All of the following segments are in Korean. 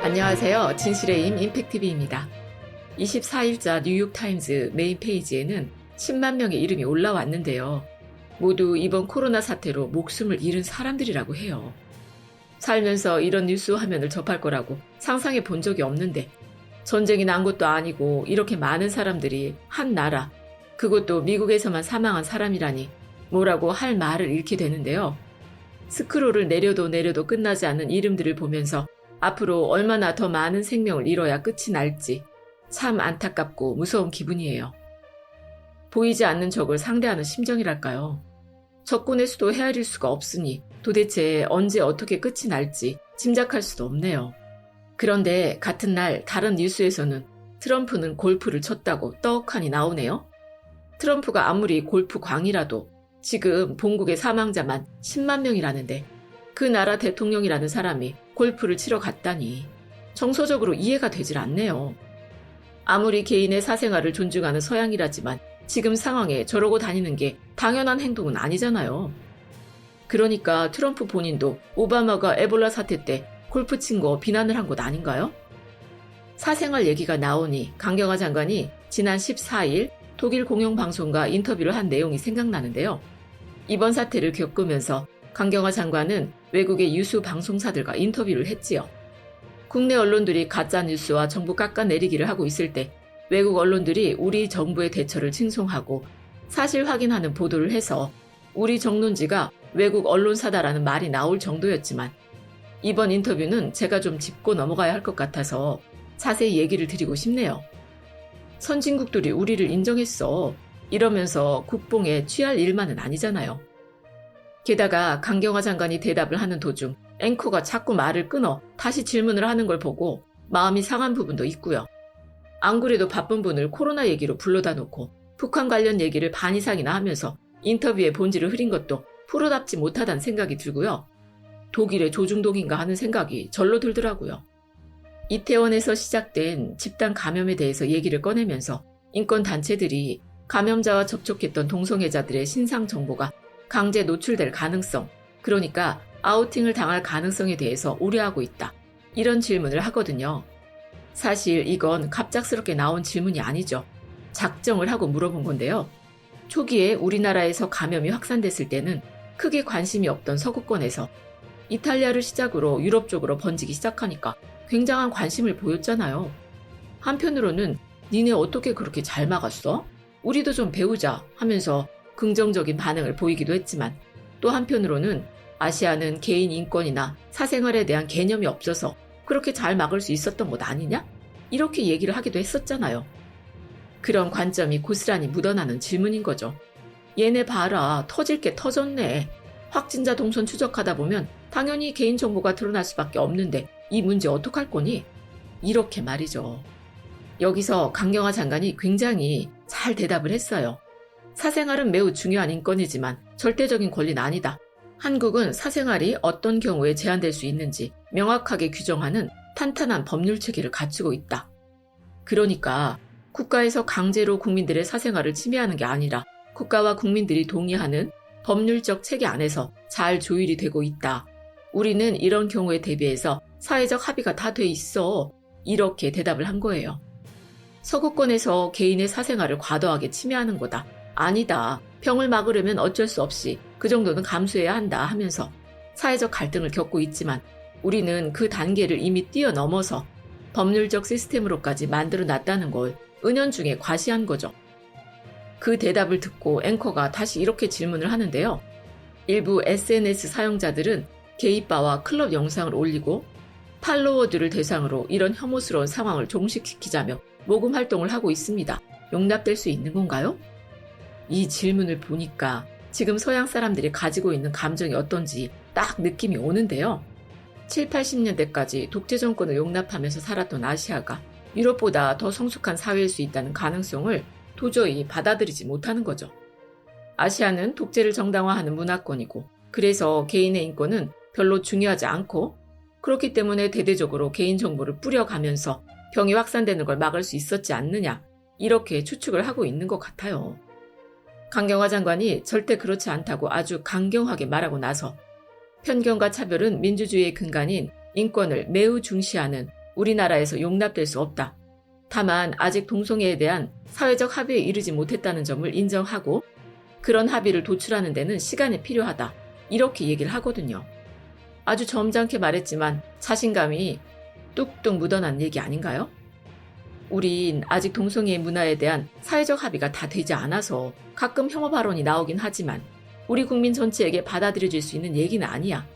안녕하세요. 진실의 힘 임팩TV입니다. 24일자 뉴욕타임즈 메인 페이지에는 10만 명의 이름이 올라왔는데요. 모두 이번 코로나 사태로 목숨을 잃은 사람들이라고 해요. 살면서 이런 뉴스 화면을 접할 거라고 상상해 본 적이 없는데 전쟁이 난 것도 아니고 이렇게 많은 사람들이 한 나라, 그것도 미국에서만 사망한 사람이라니 뭐라고 할 말을 잃게 되는데요. 스크롤을 내려도 끝나지 않는 이름들을 보면서 앞으로 얼마나 더 많은 생명을 잃어야 끝이 날지 참 안타깝고 무서운 기분이에요. 보이지 않는 적을 상대하는 심정이랄까요. 적군의 수도 헤아릴 수가 없으니 도대체 언제 어떻게 끝이 날지 짐작할 수도 없네요. 그런데 같은 날 다른 뉴스에서는 트럼프는 골프를 쳤다고 떡하니 나오네요. 트럼프가 아무리 골프 광이라도 지금 본국의 사망자만 10만 명이라는데 그 나라 대통령이라는 사람이 골프를 치러 갔다니 정서적으로 이해가 되질 않네요. 아무리 개인의 사생활을 존중하는 서양이라지만 지금 상황에 저러고 다니는 게 당연한 행동은 아니잖아요. 그러니까 트럼프 본인도 오바마가 에볼라 사태 때 골프 친 거 비난을 한 것 아닌가요? 사생활 얘기가 나오니 강경화 장관이 지난 14일 독일 공영방송과 인터뷰를 한 내용이 생각나는데요. 이번 사태를 겪으면서 강경화 장관은 외국의 유수 방송사들과 인터뷰를 했지요. 국내 언론들이 가짜뉴스와 정부 깎아내리기를 하고 있을 때 외국 언론들이 우리 정부의 대처를 칭송하고 사실 확인하는 보도를 해서 우리 정론지가 외국 언론사다라는 말이 나올 정도였지만 이번 인터뷰는 제가 좀 짚고 넘어가야 할 것 같아서 자세히 얘기를 드리고 싶네요. 선진국들이 우리를 인정했어. 이러면서 국뽕에 취할 일만은 아니잖아요. 게다가 강경화 장관이 대답을 하는 도중 앵커가 자꾸 말을 끊어 다시 질문을 하는 걸 보고 마음이 상한 부분도 있고요. 안 그래도 바쁜 분을 코로나 얘기로 불러다 놓고 북한 관련 얘기를 반 이상이나 하면서 인터뷰의 본질을 흐린 것도 프로답지 못하다는 생각이 들고요. 독일의 조중동인가 하는 생각이 절로 들더라고요. 이태원에서 시작된 집단 감염에 대해서 얘기를 꺼내면서 인권단체들이 감염자와 접촉했던 동성애자들의 신상 정보가 강제 노출될 가능성, 그러니까 아우팅을 당할 가능성에 대해서 우려하고 있다. 이런 질문을 하거든요. 사실 이건 갑작스럽게 나온 질문이 아니죠. 작정을 하고 물어본 건데요. 초기에 우리나라에서 감염이 확산됐을 때는 크게 관심이 없던 서구권에서 이탈리아를 시작으로 유럽 쪽으로 번지기 시작하니까 굉장한 관심을 보였잖아요. 한편으로는 니네 어떻게 그렇게 잘 막았어? 우리도 좀 배우자 하면서 긍정적인 반응을 보이기도 했지만 또 한편으로는 아시아는 개인 인권이나 사생활에 대한 개념이 없어서 그렇게 잘 막을 수 있었던 것 아니냐? 이렇게 얘기를 하기도 했었잖아요. 그런 관점이 고스란히 묻어나는 질문인 거죠. 얘네 봐라, 터질 게 터졌네. 확진자 동선 추적하다 보면 당연히 개인정보가 드러날 수밖에 없는데 이 문제 어떡할 거니? 이렇게 말이죠. 여기서 강경화 장관이 굉장히 잘 대답을 했어요. 사생활은 매우 중요한 인권이지만 절대적인 권리는 아니다. 한국은 사생활이 어떤 경우에 제한될 수 있는지 명확하게 규정하는 탄탄한 법률 체계를 갖추고 있다. 그러니까 국가에서 강제로 국민들의 사생활을 침해하는 게 아니라 국가와 국민들이 동의하는 법률적 체계 안에서 잘 조율이 되고 있다. 우리는 이런 경우에 대비해서 사회적 합의가 다 돼 있어. 이렇게 대답을 한 거예요. 서구권에서 개인의 사생활을 과도하게 침해하는 거다. 아니다. 병을 막으려면 어쩔 수 없이 그 정도는 감수해야 한다 하면서 사회적 갈등을 겪고 있지만 우리는 그 단계를 이미 뛰어넘어서 법률적 시스템으로까지 만들어 놨다는 걸 은연중에 과시한 거죠. 그 대답을 듣고 앵커가 다시 이렇게 질문을 하는데요. 일부 SNS 사용자들은 게이바와 클럽 영상을 올리고 팔로워들을 대상으로 이런 혐오스러운 상황을 종식시키자며 모금 활동을 하고 있습니다. 용납될 수 있는 건가요? 이 질문을 보니까 지금 서양 사람들이 가지고 있는 감정이 어떤지 딱 느낌이 오는데요. 7, 80년대까지 독재 정권을 용납하면서 살았던 아시아가 유럽보다 더 성숙한 사회일 수 있다는 가능성을 도저히 받아들이지 못하는 거죠. 아시아는 독재를 정당화하는 문화권이고 그래서 개인의 인권은 별로 중요하지 않고 그렇기 때문에 대대적으로 개인정보를 뿌려가면서 병이 확산되는 걸 막을 수 있었지 않느냐 이렇게 추측을 하고 있는 것 같아요. 강경화 장관이 절대 그렇지 않다고 아주 강경하게 말하고 나서 편견과 차별은 민주주의의 근간인 인권을 매우 중시하는 우리나라에서 용납될 수 없다. 다만 아직 동성애에 대한 사회적 합의에 이르지 못했다는 점을 인정하고 그런 합의를 도출하는 데는 시간이 필요하다. 이렇게 얘기를 하거든요. 아주 점잖게 말했지만 자신감이 뚝뚝 묻어난 얘기 아닌가요? 우린 아직 동성애 문화에 대한 사회적 합의가 다 되지 않아서 가끔 혐오 발언이 나오긴 하지만 우리 국민 전체에게 받아들여질 수 있는 얘기는 아니야.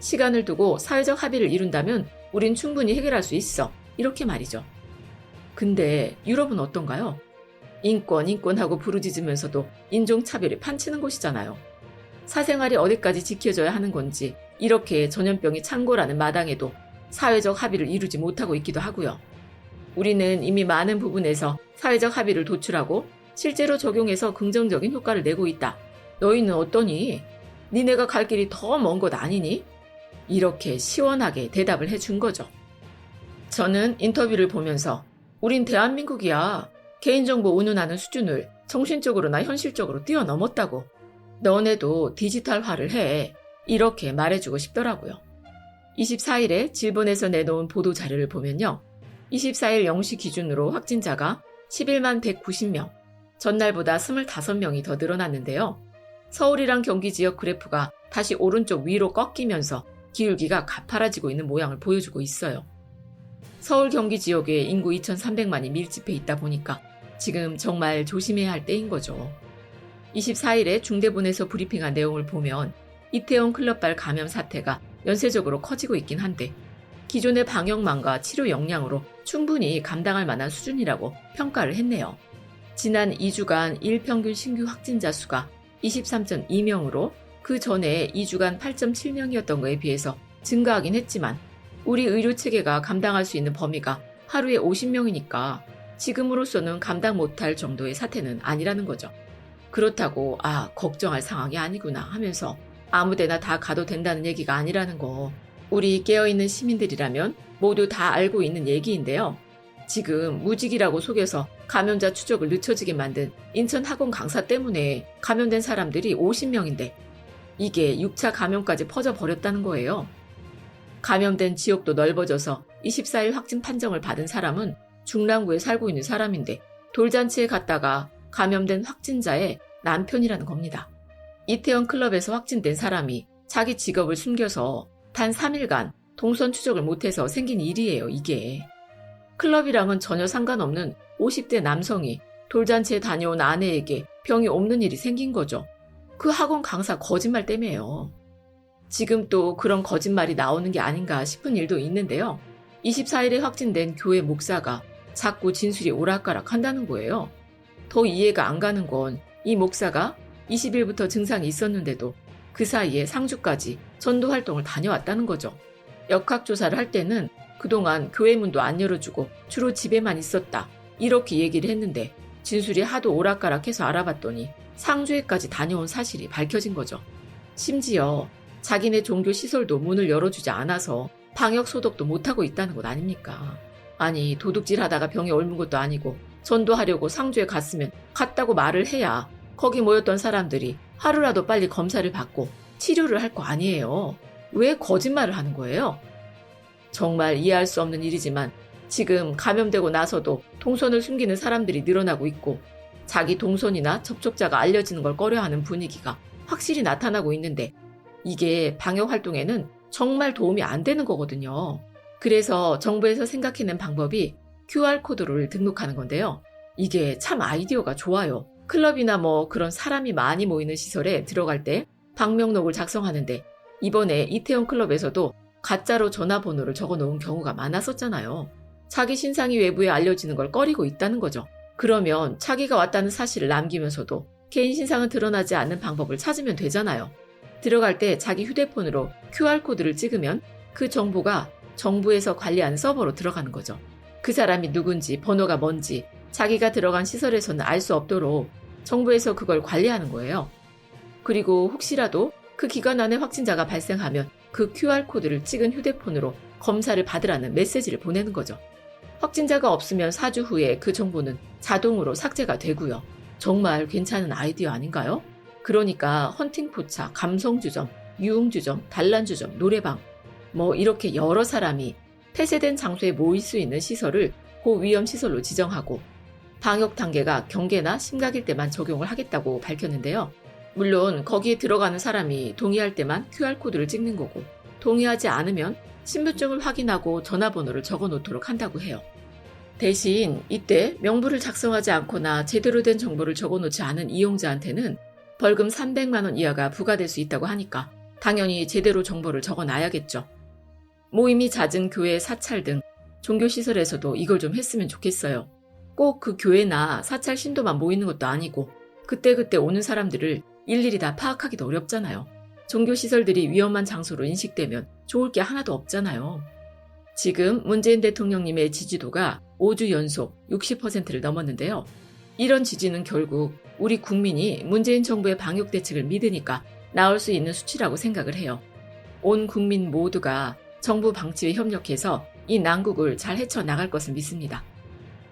시간을 두고 사회적 합의를 이룬다면 우린 충분히 해결할 수 있어. 이렇게 말이죠. 근데 유럽은 어떤가요? 인권하고 부르짖으면서도 인종차별이 판치는 곳이잖아요. 사생활이 어디까지 지켜져야 하는 건지 이렇게 전염병이 창궐하는 마당에도 사회적 합의를 이루지 못하고 있기도 하고요. 우리는 이미 많은 부분에서 사회적 합의를 도출하고 실제로 적용해서 긍정적인 효과를 내고 있다. 너희는 어떠니? 니네가 갈 길이 더 먼 것 아니니? 이렇게 시원하게 대답을 해준 거죠. 저는 인터뷰를 보면서 우린 대한민국이야. 개인정보 운운하는 수준을 정신적으로나 현실적으로 뛰어넘었다고. 너네도 디지털화를 해. 이렇게 말해주고 싶더라고요. 24일에 질본에서 내놓은 보도 자료를 보면요. 24일 0시 기준으로 확진자가 11만 190명, 전날보다 25명이 더 늘어났는데요. 서울이랑 경기 지역 그래프가 다시 오른쪽 위로 꺾이면서 기울기가 가파라지고 있는 모양을 보여주고 있어요. 서울 경기 지역에 인구 2,300만이 밀집해 있다 보니까 지금 정말 조심해야 할 때인 거죠. 24일에 중대본에서 브리핑한 내용을 보면 이태원 클럽발 감염 사태가 연쇄적으로 커지고 있긴 한데 기존의 방역망과 치료 역량으로 충분히 감당할 만한 수준이라고 평가를 했네요. 지난 2주간 일평균 신규 확진자 수가 23.2명으로 그 전에 2주간 8.7명이었던 거에 비해서 증가하긴 했지만 우리 의료체계가 감당할 수 있는 범위가 하루에 50명이니까 지금으로서는 감당 못할 정도의 사태는 아니라는 거죠. 그렇다고 걱정할 상황이 아니구나 하면서 아무데나 다 가도 된다는 얘기가 아니라는 거 우리 깨어있는 시민들이라면 모두 다 알고 있는 얘기인데요. 지금 무직이라고 속여서 감염자 추적을 늦춰지게 만든 인천 학원 강사 때문에 감염된 사람들이 50명인데 이게 6차 감염까지 퍼져버렸다는 거예요. 감염된 지역도 넓어져서 24일 확진 판정을 받은 사람은 중랑구에 살고 있는 사람인데 돌잔치에 갔다가 감염된 확진자의 남편이라는 겁니다. 이태원 클럽에서 확진된 사람이 자기 직업을 숨겨서 단 3일간 동선 추적을 못해서 생긴 일이에요, 이게. 클럽이랑은 전혀 상관없는 50대 남성이 돌잔치에 다녀온 아내에게 병이 없는 일이 생긴 거죠. 그 학원 강사 거짓말 때문에요. 지금 또 그런 거짓말이 나오는 게 아닌가 싶은 일도 있는데요. 24일에 확진된 교회 목사가 자꾸 진술이 오락가락 한다는 거예요. 더 이해가 안 가는 건 이 목사가 20일부터 증상이 있었는데도 그 사이에 상주까지 전도 활동을 다녀왔다는 거죠. 역학조사를 할 때는 그동안 교회 문도 안 열어주고 주로 집에만 있었다. 이렇게 얘기를 했는데 진술이 하도 오락가락해서 알아봤더니 상주에까지 다녀온 사실이 밝혀진 거죠. 심지어 자기네 종교 시설도 문을 열어주지 않아서 방역 소독도 못하고 있다는 것 아닙니까? 아니 도둑질하다가 병에 옮은 것도 아니고 전도하려고 상주에 갔으면 갔다고 말을 해야 거기 모였던 사람들이 하루라도 빨리 검사를 받고 치료를 할 거 아니에요. 왜 거짓말을 하는 거예요? 정말 이해할 수 없는 일이지만 지금 감염되고 나서도 동선을 숨기는 사람들이 늘어나고 있고 자기 동선이나 접촉자가 알려지는 걸 꺼려하는 분위기가 확실히 나타나고 있는데 이게 방역 활동에는 정말 도움이 안 되는 거거든요. 그래서 정부에서 생각해낸 방법이 QR코드를 등록하는 건데요. 이게 참 아이디어가 좋아요. 클럽이나 그런 사람이 많이 모이는 시설에 들어갈 때 방명록을 작성하는데 이번에 이태원 클럽에서도 가짜로 전화번호를 적어놓은 경우가 많았었잖아요. 자기 신상이 외부에 알려지는 걸 꺼리고 있다는 거죠. 그러면 자기가 왔다는 사실을 남기면서도 개인 신상은 드러나지 않는 방법을 찾으면 되잖아요. 들어갈 때 자기 휴대폰으로 QR코드를 찍으면 그 정보가 정부에서 관리하는 서버로 들어가는 거죠. 그 사람이 누군지 번호가 뭔지 자기가 들어간 시설에서는 알 수 없도록 정부에서 그걸 관리하는 거예요. 그리고 혹시라도 그 기간 안에 확진자가 발생하면 그 QR코드를 찍은 휴대폰으로 검사를 받으라는 메시지를 보내는 거죠. 확진자가 없으면 4주 후에 그 정보는 자동으로 삭제가 되고요. 정말 괜찮은 아이디어 아닌가요? 그러니까 헌팅포차, 감성주점, 유흥주점, 단란주점, 노래방 이렇게 여러 사람이 폐쇄된 장소에 모일 수 있는 시설을 고위험 시설로 지정하고 방역 단계가 경계나 심각일 때만 적용을 하겠다고 밝혔는데요. 물론 거기에 들어가는 사람이 동의할 때만 QR코드를 찍는 거고 동의하지 않으면 신분증을 확인하고 전화번호를 적어놓도록 한다고 해요. 대신 이때 명부를 작성하지 않거나 제대로 된 정보를 적어놓지 않은 이용자한테는 벌금 300만 원 이하가 부과될 수 있다고 하니까 당연히 제대로 정보를 적어놔야겠죠. 모임이 잦은 교회 사찰 등 종교시설에서도 이걸 좀 했으면 좋겠어요. 꼭 그 교회나 사찰 신도만 모이는 것도 아니고 그때그때 오는 사람들을 일일이 다 파악하기도 어렵잖아요. 종교시설들이 위험한 장소로 인식되면 좋을 게 하나도 없잖아요. 지금 문재인 대통령님의 지지도가 5주 연속 60%를 넘었는데요. 이런 지지는 결국 우리 국민이 문재인 정부의 방역 대책을 믿으니까 나올 수 있는 수치라고 생각을 해요. 온 국민 모두가 정부 방침에 협력해서 이 난국을 잘 헤쳐나갈 것을 믿습니다.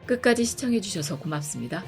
끝까지 시청해주셔서 고맙습니다.